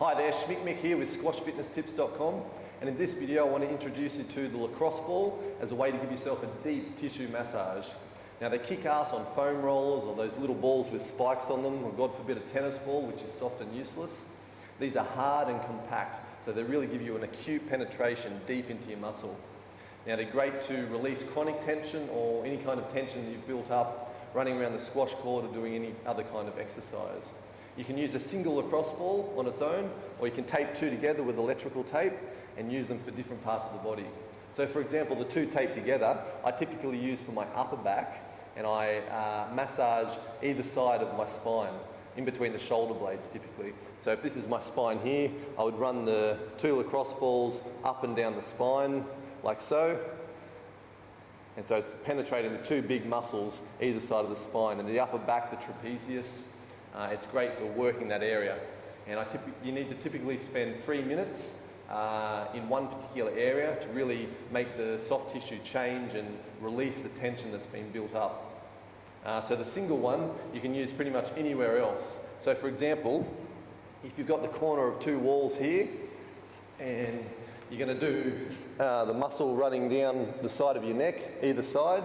Hi there, Schmick Mick here with SquashFitnessTips.com, and in this video I want to introduce you to the lacrosse ball as a way to give yourself a deep tissue massage. Now they kick ass on foam rollers or those little balls with spikes on them, or God forbid a tennis ball which is soft and useless. These are hard and compact, so they really give you an acute penetration deep into your muscle. Now they're great to release chronic tension or any kind of tension that you've built up running around the squash court or doing any other kind of exercise. You can use a single lacrosse ball on its own, or you can tape two together with electrical tape and use them for different parts of the body. So for example, the two taped together, I typically use for my upper back, and I massage either side of my spine, in between the shoulder blades typically. So if this is my spine here, I would run the two lacrosse balls up and down the spine, like so. And so it's penetrating the two big muscles either side of the spine. And the upper back, the trapezius, it's great for working that area. And you need to typically spend 3 minutes in one particular area to really make the soft tissue change and release the tension that's been built up. So the single one you can use pretty much anywhere else. So for example, if you've got the corner of two walls here and you're going to do the muscle running down the side of your neck, either side.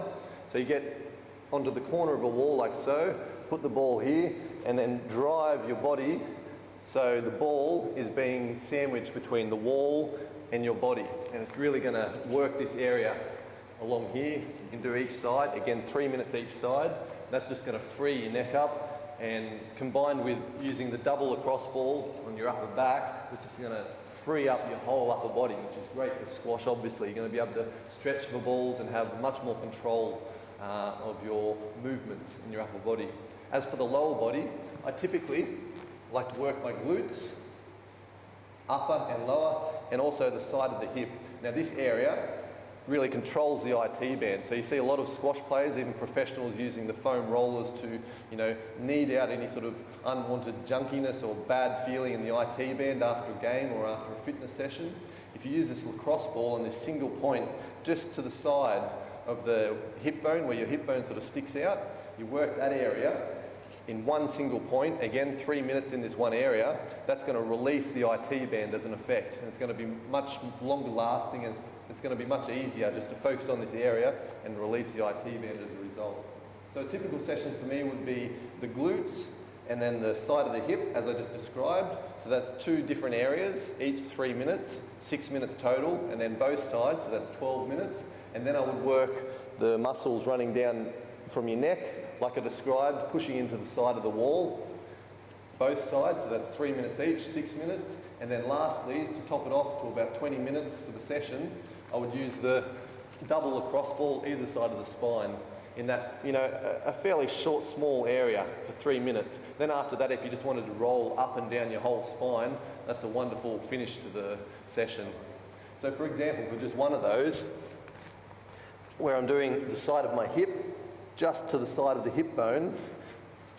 So you get onto the corner of a wall like so, put the ball here and then drive your body so the ball is being sandwiched between the wall and your body. And it's really going to work this area along here. You can do each side, again 3 minutes each side. That's just going to free your neck up, and combined with using the double lacrosse ball on your upper back, this is going to free up your whole upper body, which is great for squash obviously. You're going to be able to stretch the balls and have much more control of your movements in your upper body. As for the lower body, I typically like to work my glutes, upper and lower, and also the side of the hip. Now this area really controls the IT band. So you see a lot of squash players, even professionals, using the foam rollers to, knead out any sort of unwanted junkiness or bad feeling in the IT band after a game or after a fitness session. If you use this lacrosse ball on this single point just to the side of the hip bone, where your hip bone sort of sticks out, you work that area in one single point, again 3 minutes in this one area. That's going to release the IT band as an effect, and it's going to be much longer lasting, and it's going to be much easier just to focus on this area and release the IT band as a result. So a typical session for me would be the glutes and then the side of the hip as I just described. So that's two different areas, each 3 minutes, 6 minutes total, and then both sides, so that's 12 minutes. And then I would work the muscles running down from your neck, like I described, pushing into the side of the wall, both sides, so that's 3 minutes each, 6 minutes. And then lastly, to top it off to about 20 minutes for the session, I would use the double lacrosse ball either side of the spine in that, a fairly short, small area for 3 minutes. Then after that, if you just wanted to roll up and down your whole spine, that's a wonderful finish to the session. So for example, for just one of those, where I'm doing the side of my hip, just to the side of the hip bone,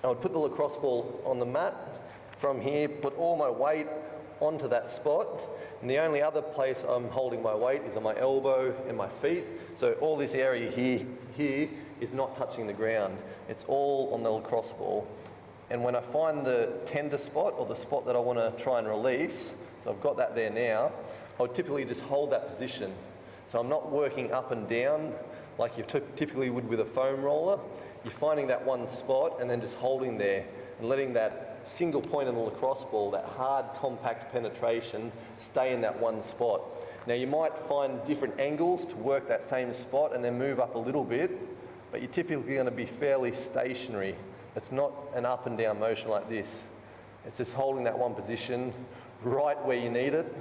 I would put the lacrosse ball on the mat from here, put all my weight onto that spot, and the only other place I'm holding my weight is on my elbow and my feet. So all this area here is not touching the ground. It's all on the lacrosse ball. And when I find the tender spot, or the spot that I want to try and release, so I've got that there now, I would typically just hold that position. So I'm not working up and down like you typically would with a foam roller. You're finding that one spot and then just holding there and letting that single point on the lacrosse ball, that hard, compact penetration, stay in that one spot. Now you might find different angles to work that same spot and then move up a little bit, but you're typically going to be fairly stationary. It's not an up and down motion like this. It's just holding that one position right where you need it,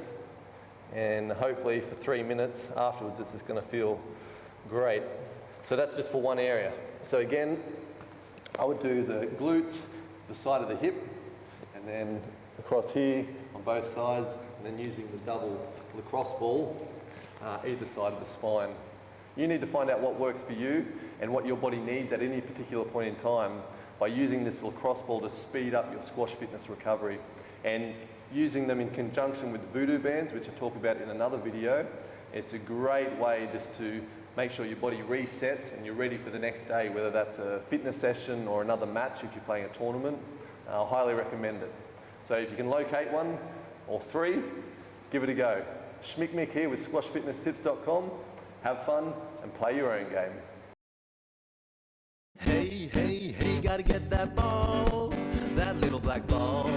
and hopefully for 3 minutes afterwards it's just going to feel great. So that's just for one area. So again, I would do the glutes, the side of the hip, and then across here on both sides, and then using the double lacrosse ball either side of the spine. You need to find out what works for you and what your body needs at any particular point in time by using this lacrosse ball to speed up your squash fitness recovery, and using them in conjunction with voodoo bands, which I talk about in another video. It's a great way just to make sure your body resets and you're ready for the next day, whether that's a fitness session or another match if you're playing a tournament. I'll highly recommend it. So if you can locate one, or 3, give it a go. Schmick Mick here with squashfitnesstips.com. Have fun and play your own game. Hey, hey, hey, gotta get that ball, that little black ball.